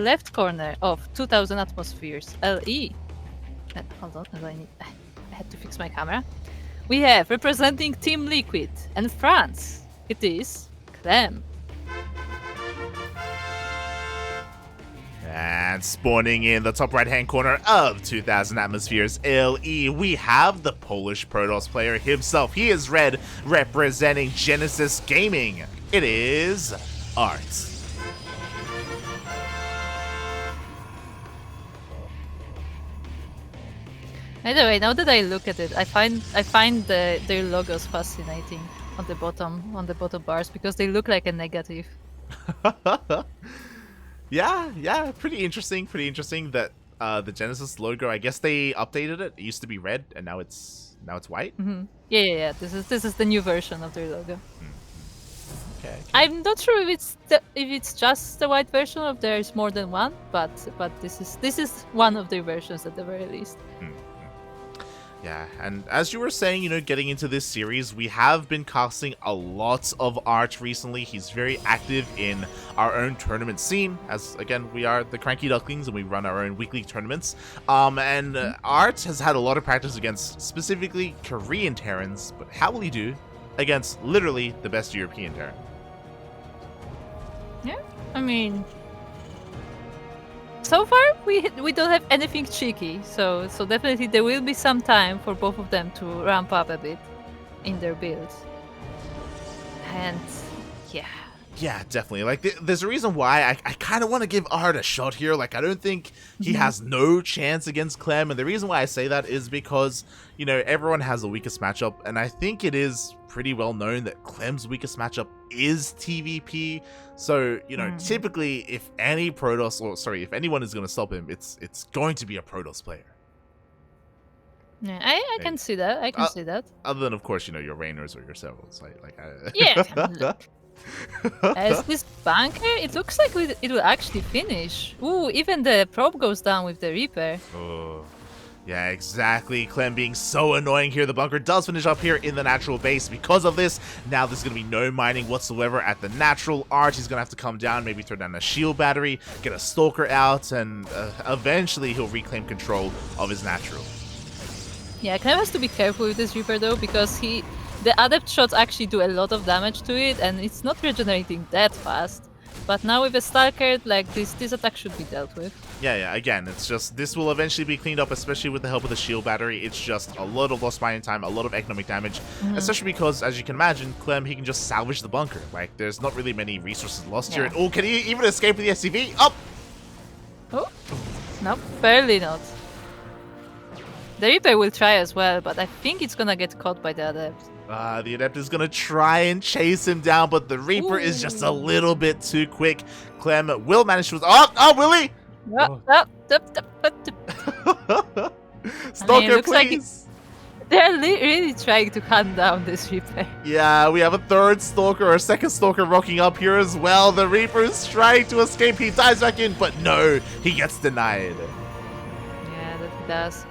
left corner of 2000 atmospheres LE. Hold on, I had to fix my camera. We have representing Team Liquid and France. It is Clem. And spawning in the top right-hand corner of 2000 Atmospheres LE, we have the Polish Protoss player himself. He is red, representing Genesis Gaming. It is ArT. By the way, now that I look at it, I find their logos fascinating on the bottom bars because they look like a negative. Yeah, pretty interesting that the Genesis logo, I guess they updated it. It used to be red and now it's white. Mm-hmm. Yeah. This is the new version of their logo. Okay. I'm not sure if it's just the white version or if there's more than one, but this is one of their versions at the very least. Yeah, and as you were saying, getting into this series, we have been casting a lot of ArT recently. He's very active in our own tournament scene, as, again, we are the Cranky Ducklings and we run our own weekly tournaments. ArT has had a lot of practice against specifically Korean Terrans, but how will he do against literally the best European Terran? Yeah, I mean, so far we don't have anything cheeky, so definitely there will be some time for both of them to ramp up a bit in their builds. And yeah, definitely. Like, there's a reason why I kind of want to give ArT a shot here. Like, I don't think he has no chance against Clem, and the reason why I say that is because, everyone has the weakest matchup, and I think it is pretty well known that Clem's weakest matchup is TVP. So, typically, if anyone is going to stop him, it's going to be a Protoss player. Yeah, I can see that. I can see that. Other than, of course, your Raynors or your Servals. Yeah. Look. As this bunker, it looks like it will actually finish. Ooh, even the probe goes down with the Reaper. Oh, yeah, exactly. Clem being so annoying here. The bunker does finish up here in the natural base. Because of this, now there's going to be no mining whatsoever at the natural. ArT is going to have to come down, maybe throw down a shield battery, get a stalker out, and eventually he'll reclaim control of his natural. Yeah, Clem has to be careful with this Reaper though, because the adept shots actually do a lot of damage to it, and it's not regenerating that fast. But now with a Stalker, like this attack should be dealt with. Yeah, again, it's just, this will eventually be cleaned up, especially with the help of the shield battery. It's just a lot of lost mining time, a lot of economic damage, especially because, as you can imagine, Clem, he can just salvage the bunker. Like, there's not really many resources lost here. Oh, can he even escape with the SCV? Up! Oh, no, barely not. The Reaper will try as well, but I think it's gonna get caught by the Adept. The Adept is gonna try and chase him down, but the Reaper is just a little bit too quick. Clem will manage to... Oh, will he? Stalker, please! Like they're really trying to hunt down this Reaper. Yeah, we have a third Stalker, or a second Stalker rocking up here as well. The Reaper is trying to escape. He dives back in, but no, he gets denied. Yeah, that he does.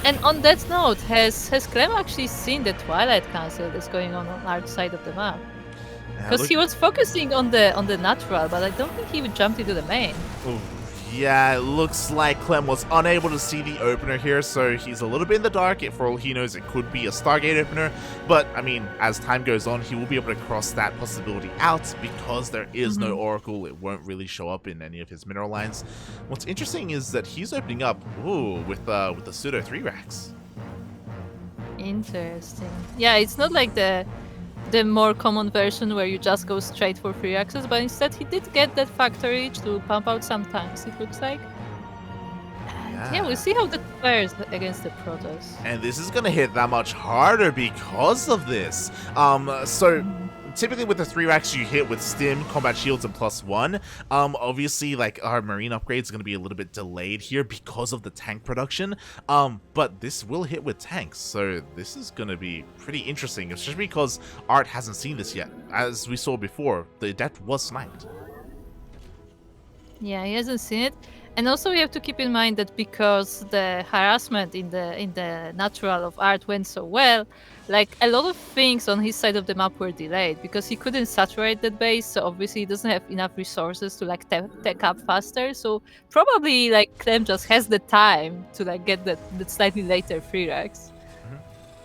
And on that note, has Clem actually seen the Twilight Council that's going on our side of the map? Because he was focusing on the natural, but I don't think he would jump into the main. Ooh, yeah, it looks like Clem was unable to see the opener here, so he's a little bit in the dark. For all he knows, it could be a Stargate opener, but I mean, as time goes on, he will be able to cross that possibility out because there is no Oracle. It won't really show up in any of his mineral lines. What's interesting is that he's opening up, with the pseudo 3 racks. Interesting. Yeah, it's not like the more common version where you just go straight for free access, but instead he did get that factory to pump out some tanks, it looks like. Yeah, we'll see how that fares against the Protoss. And this is going to hit that much harder because of this. Typically with the 3 racks you hit with stim, combat shields, and +1, obviously like our marine upgrade is going to be a little bit delayed here because of the tank production, but this will hit with tanks, so this is going to be pretty interesting, especially because ArT hasn't seen this yet. As we saw before, the Adept was sniped. Yeah, he hasn't seen it, And also we have to keep in mind that because the harassment in the natural of ArT went so well, like a lot of things on his side of the map were delayed because he couldn't saturate that base, so obviously he doesn't have enough resources to like tech up faster. So probably like Clem just has the time to like get that slightly later free racks.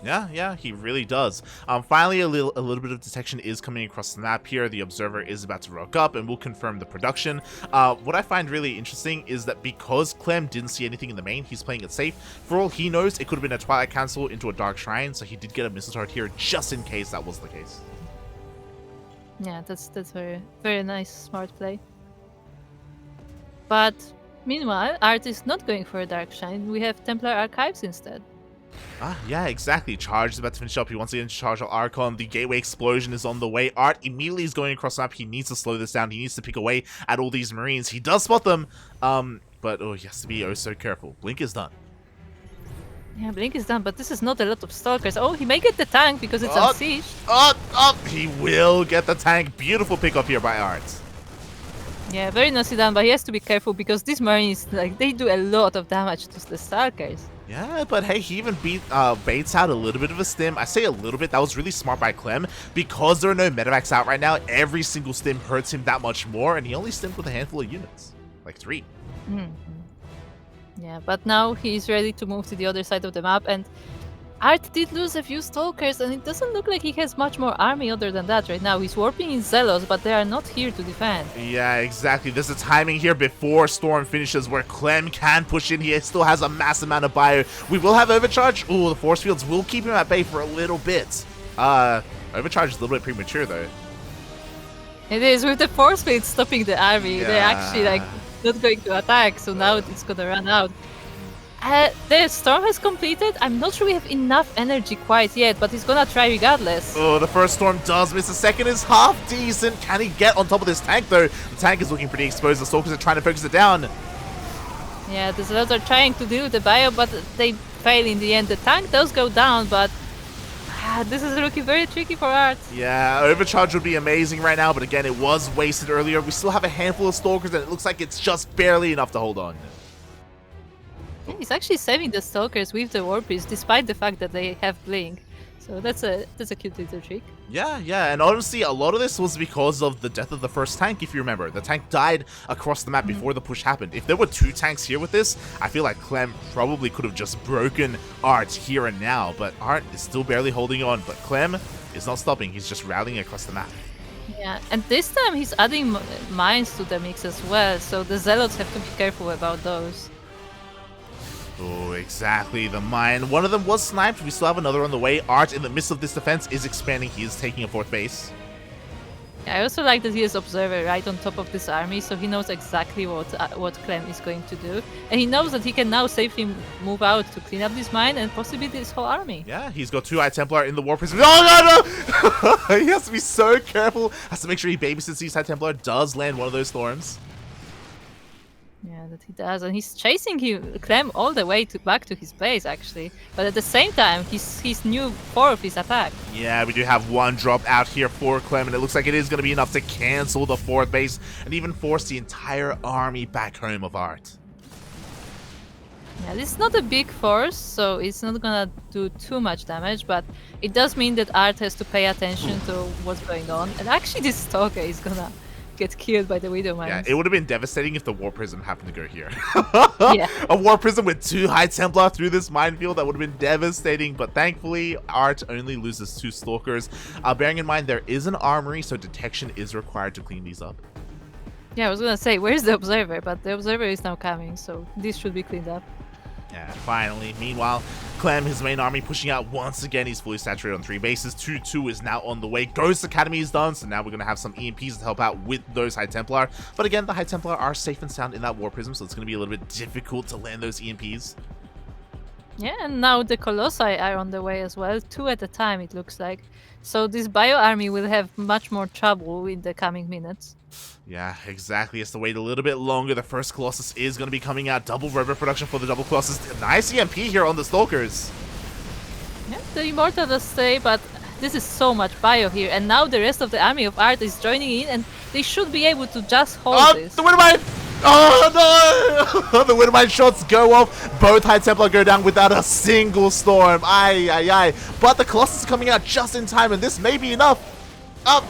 Yeah, he really does. Finally, a little bit of detection is coming across the map here. The observer is about to rock up, and we'll confirm the production. What I find really interesting is that because Clem didn't see anything in the main, he's playing it safe. For all he knows, it could have been a Twilight Council into a Dark Shrine, so he did get a missile turret here just in case that was the case. Yeah, that's very very nice, smart play. But meanwhile, ArT is not going for a Dark Shrine. We have Templar Archives instead. Yeah, exactly. Charge is about to finish up. He wants to get into charge of Archon. The gateway explosion is on the way. ArT immediately is going across the map. He needs to slow this down. He needs to pick away at all these Marines. He does spot them, but he has to be oh so careful. Blink is done. Yeah, Blink is done, but this is not a lot of Stalkers. Oh, he may get the tank because it's on siege. He will get the tank. Beautiful pickup here by ArT. Yeah, very nicely done, but he has to be careful because these Marines, like, they do a lot of damage to the Stalkers. Yeah, but hey, he even baits out a little bit of a stim. I say a little bit, that was really smart by Clem. Because there are no medevacs out right now, every single stim hurts him that much more, and he only stimmed with a handful of units. Like 3. Yeah, but now he's ready to move to the other side of the map, and ArT did lose a few Stalkers, and it doesn't look like he has much more army other than that right now. He's warping in Zealous, but they are not here to defend. Yeah, exactly. There's a timing here before Storm finishes where Clem can push in. He still has a massive amount of bio. We will have Overcharge. Ooh, the force fields will keep him at bay for a little bit. Overcharge is a little bit premature, though. It is, with the force field stopping the army. Yeah. They're actually, like, not going to attack, so now it's gonna run out. The storm has completed. I'm not sure we have enough energy quite yet, but he's gonna try regardless. Oh, the first storm does miss. The second is half decent. Can he get on top of this tank, though? The tank is looking pretty exposed. The Stalkers are trying to focus it down. Yeah, the Zealots are trying to deal with the bio, but they fail in the end. The tank does go down, but this is looking very tricky for ArT. Yeah, Overcharge would be amazing right now, but again, it was wasted earlier. We still have a handful of Stalkers, and it looks like it's just barely enough to hold on. Yeah, he's actually saving the Stalkers with the War Priest, despite the fact that they have Blink. So that's a cute little trick. Yeah, and honestly, a lot of this was because of the death of the first tank, if you remember. The tank died across the map before the push happened. If there were 2 tanks here with this, I feel like Clem probably could have just broken ArT here and now, but ArT is still barely holding on. But Clem is not stopping, he's just rallying across the map. Yeah, and this time he's adding mines to the mix as well, so the Zealots have to be careful about those. Oh, exactly, the mine. One of them was sniped. We still have another on the way. ArT, in the midst of this defense, is expanding. He is taking a 4th base. Yeah, I also like that he is Observer right on top of this army, so he knows exactly what Clem is going to do. And he knows that he can now safely move out to clean up this mine and possibly this whole army. Yeah, he's got 2 High Templar in the War Prism. Oh, no! He has to be so careful. Has to make sure he babysits these High Templar. Does land one of those Storms. Yeah, that he does, and he's chasing Clem all the way back to his base, actually. But at the same time, he's new 4 of his attack. Yeah, we do have 1 drop out here for Clem, and it looks like it is going to be enough to cancel the 4th base and even force the entire army back home of ArT. Yeah, this is not a big force, so it's not gonna do too much damage, but it does mean that ArT has to pay attention to what's going on. And actually, this Stalker is gonna get killed by the Widow Mines. Yeah, it would have been devastating if the War Prism happened to go here. Yeah. A War Prism with 2 High Templar through this minefield, that would have been devastating, but thankfully, ArT only loses 2 Stalkers. Bearing in mind, there is an armory, so detection is required to clean these up. Yeah, I was gonna say, where's the Observer? But the Observer is now coming, so this should be cleaned up. Yeah, finally. Meanwhile, Clem, his main army, pushing out once again. He's fully saturated on 3 bases. 2-2 is now on the way. Ghost Academy is done, so now we're going to have some EMPs to help out with those High Templar. But again, the High Templar are safe and sound in that War Prism, so it's going to be a little bit difficult to land those EMPs. Yeah, and now the Colossi are on the way as well. 2 at a time, it looks like. So this Bio Army will have much more trouble in the coming minutes. Yeah, exactly. It's to wait a little bit longer. The first Colossus is going to be coming out. Double Robo production for the double Colossus. Nice EMP here on the Stalkers. Yeah, the Immortal does stay, but this is so much bio here. And now the rest of the army of ArT is joining in, and they should be able to just hold this. The Widow Mine! Oh no! The Wind Mine shots go off. Both High Templar go down without a single storm. Aye, aye, aye. But the Colossus is coming out just in time, and this may be enough. Up.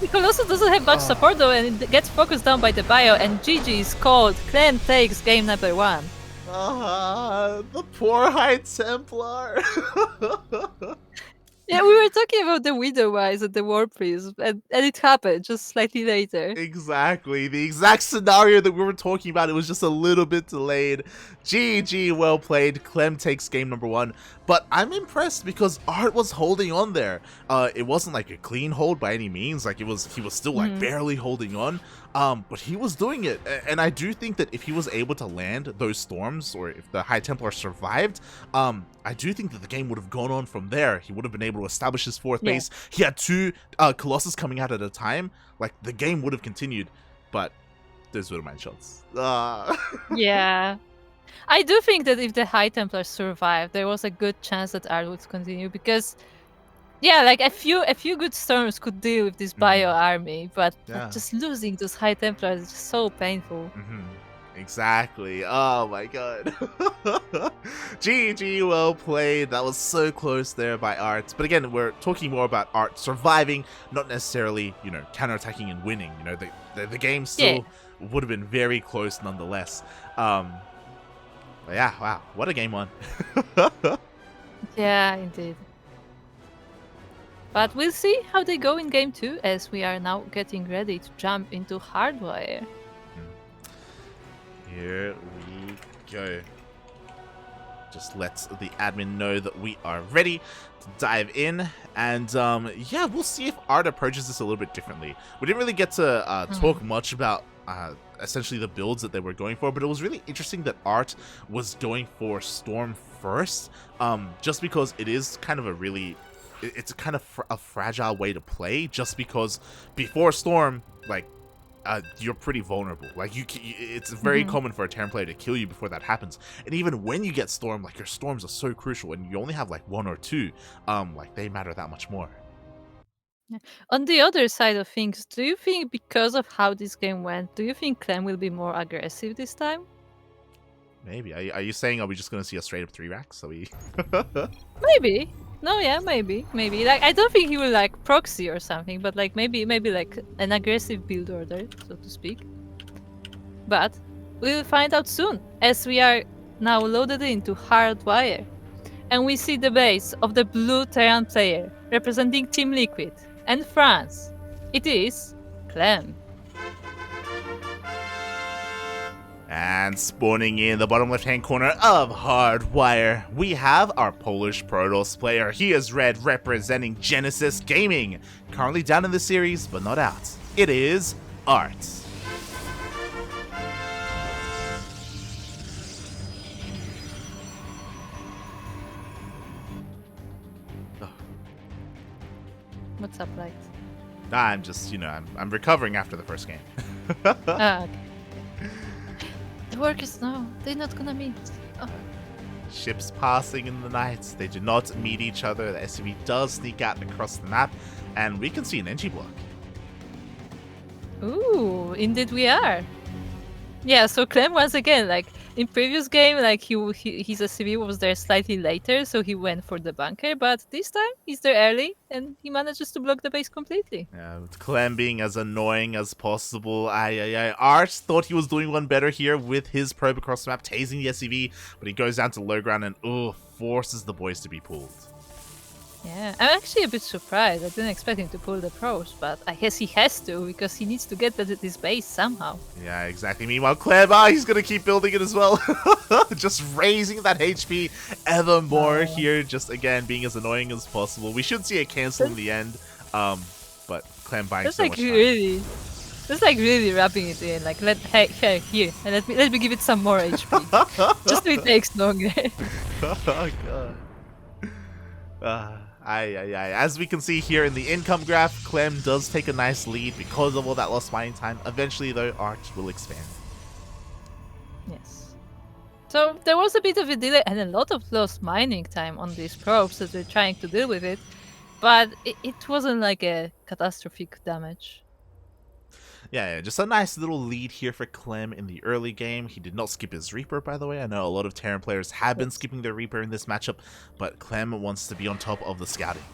The Colossus doesn't have much support though, and it gets focused down by the bio, and GG is called. Clem takes game number 1. The poor High Templar. Yeah, we were talking about the Widow Eyes at the War Priest, and it happened just slightly later. Exactly. The exact scenario that we were talking about. It was just a little bit delayed. GG, well played. Clem takes game number 1. But I'm impressed because ArT was holding on there. It wasn't like a clean hold by any means. Like he was still like barely holding on. But he was doing it. And I do think that if he was able to land those storms, or if the High Templar survived, I do think that the game would have gone on from there. He would have been able to establish his 4th base. He had 2 Colossus coming out at a time. Like, the game would have continued. But those were my shots. Yeah. I do think that if the High Templars survived, there was a good chance that ArT would continue, because yeah, like a few good storms could deal with this bio army, but just losing those High Templars is just so painful. Exactly. Oh my god. GG, well played. That was so close there by ArT. But again, we're talking more about ArT surviving, not necessarily, you know, counterattacking and winning. You know, the game still would have been very close nonetheless. But yeah, wow, what a game 1. Yeah, indeed. But we'll see how they go in game 2, as we are now getting ready to jump into Hardwire. Here we go. Just let the admin know that we are ready to dive in. And yeah, we'll see if ArT approaches this a little bit differently. We didn't really get to talk much about essentially the builds that they were going for, but it was really interesting that ArT was going for Storm first, just because it is kind of a really, it's kind of a fragile way to play, just because before Storm, like, you're pretty vulnerable. Like, it's very common for a Terran player to kill you before that happens. And even when you get Storm, like, your Storms are so crucial, and you only have like 1 or 2, like, they matter that much more. Yeah. On the other side of things, do you think, because of how this game went, do you think Clem will be more aggressive this time? Maybe. Are you saying, are we just gonna see a straight up 3 racks? Are we? Maybe. No, yeah, maybe. Like, I don't think he will like proxy or something, but like maybe like an aggressive build order, so to speak. But we'll find out soon, as we are now loaded into Hardwire, and we see the base of the blue Terran player representing Team Liquid and France. It is Clem. And spawning in the bottom left-hand corner of Hardwire, we have our Polish Protoss player. He is red, representing Genesis Gaming. Currently down in the series, but not out. It is ArT. What's up, Light? I'm just, you know, I'm recovering after the first game. Okay. The workers know they're not gonna meet. Oh. Ships passing in the night. They do not meet each other. The SUV does sneak out across the map, and we can see an energy block. Ooh, indeed we are. Yeah, so Clem once again, like in previous game, like his SCV was there slightly later, so he went for the bunker. But this time he's there early, and he manages to block the base completely. Yeah, with Clem being as annoying as possible. ArT thought he was doing one better here with his probe across the map, tasing the SCV, but he goes down to low ground and forces the boys to be pulled. Yeah, I'm actually a bit surprised. I didn't expect him to pull the probes, but I guess he has to, because he needs to get this base somehow. Yeah, exactly. Meanwhile, Clem, he's going to keep building it as well. Just raising that HP ever more here, just again being as annoying as possible. We should see a cancel in the end, but Clem buying so much time. That's like really wrapping it in. Like, hey, here, and let me give it some more HP, just so it takes longer. Oh god. As we can see here in the income graph, Clem does take a nice lead because of all that lost mining time. Eventually, though, ArT will expand. Yes. So there was a bit of a delay and a lot of lost mining time on these probes as they're trying to deal with it, but it wasn't like a catastrophic damage. Yeah, just a nice little lead here for Clem in the early game. He did not skip his Reaper, by the way. I know a lot of Terran players have been skipping their Reaper in this matchup, but Clem wants to be on top of the scouting.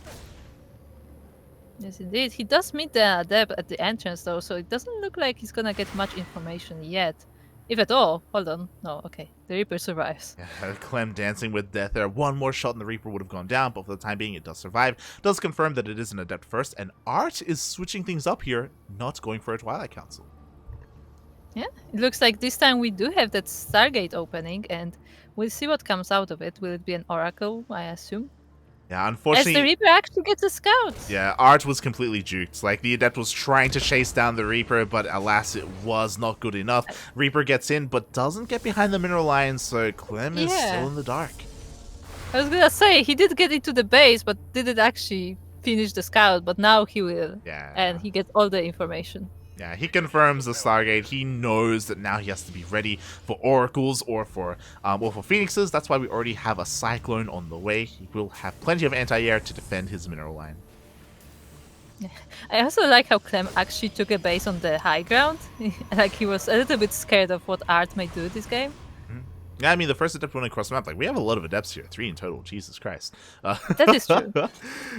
Yes, indeed. He does meet the Adept at the entrance, though, so it doesn't look like he's gonna get much information yet. If at all. Hold on. No, okay. The Reaper survives. Yeah, Clem dancing with death there. One more shot and the Reaper would have gone down, but for the time being it does survive. Does confirm that it is an Adept first, and ArT is switching things up here, not going for a Twilight Council. Yeah, it looks like this time we do have that Stargate opening, and we'll see what comes out of it. Will it be an Oracle, I assume? Yeah, As unfortunately... the Reaper actually gets a scout! Yeah, ArT was completely juked. Like, the Adept was trying to chase down the Reaper, but alas, it was not good enough. Reaper gets in, but doesn't get behind the mineral line, so Clem is still in the dark. I was gonna say, he did get into the base, but didn't actually finish the scout, but now he will. Yeah. And he gets all the information. Yeah, he confirms the Stargate. He knows that now he has to be ready for Oracles or for Phoenixes. That's why we already have a Cyclone on the way. He will have plenty of anti-air to defend his mineral line. I also like how Clem actually took a base on the high ground. Like, he was a little bit scared of what ArT may do this game. Yeah, I mean, the first Adept went across the map. Like, we have a lot of Adepts here. 3 in total. Jesus Christ. That is true.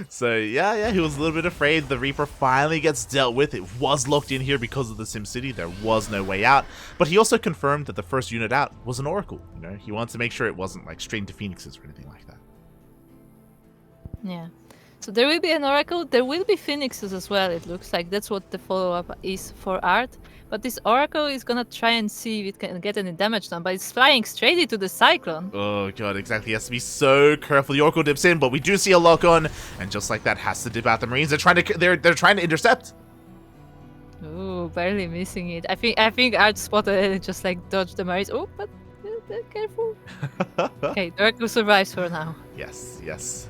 So, yeah, he was a little bit afraid. The Reaper finally gets dealt with. It was locked in here because of the SimCity. There was no way out. But he also confirmed that the first unit out was an Oracle. You know, he wanted to make sure it wasn't, like, straight into Phoenixes or anything like that. Yeah. So there will be an Oracle. There will be Phoenixes as well, it looks like. That's what the follow-up is for ArT. But this Oracle is gonna try and see if it can get any damage done, but it's flying straight into the Cyclone. Oh god, exactly. He has to be so careful. The Oracle dips in, but we do see a lock on, and just like that, has to dip out the Marines. They're trying to intercept. Ooh, barely missing it. I think ArT spotted it and just like dodged the Marines. Oh, but careful. Okay, the Oracle survives for now. Yes.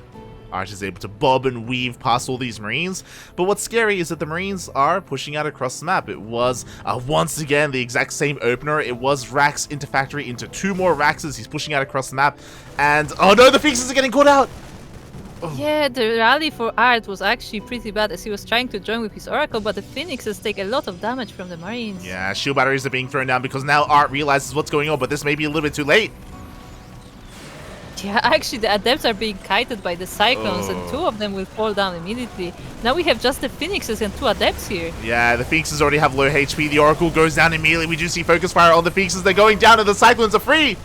ArT is able to bob and weave past all these Marines, but what's scary is that the Marines are pushing out across the map. It was, once again, the exact same opener. It was Rax into Factory into 2 more Raxes. He's pushing out across the map, and oh no, the Phoenixes are getting caught out! Oh. Yeah, the rally for ArT was actually pretty bad as he was trying to join with his Oracle, but the Phoenixes take a lot of damage from the Marines. Yeah, shield batteries are being thrown down because now ArT realizes what's going on, but this may be a little bit too late. Yeah, actually the Adepts are being kited by the Cyclones and 2 of them will fall down immediately. Now we have just the Phoenixes and 2 Adepts here. Yeah, the Phoenixes already have low HP. The Oracle goes down immediately. We do see focus fire on the Phoenixes. They're going down and the Cyclones are free.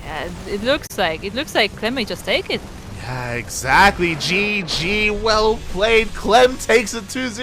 Yeah, it looks like Clem may just take it. Yeah, exactly. GG, well played. Clem takes it 2-0.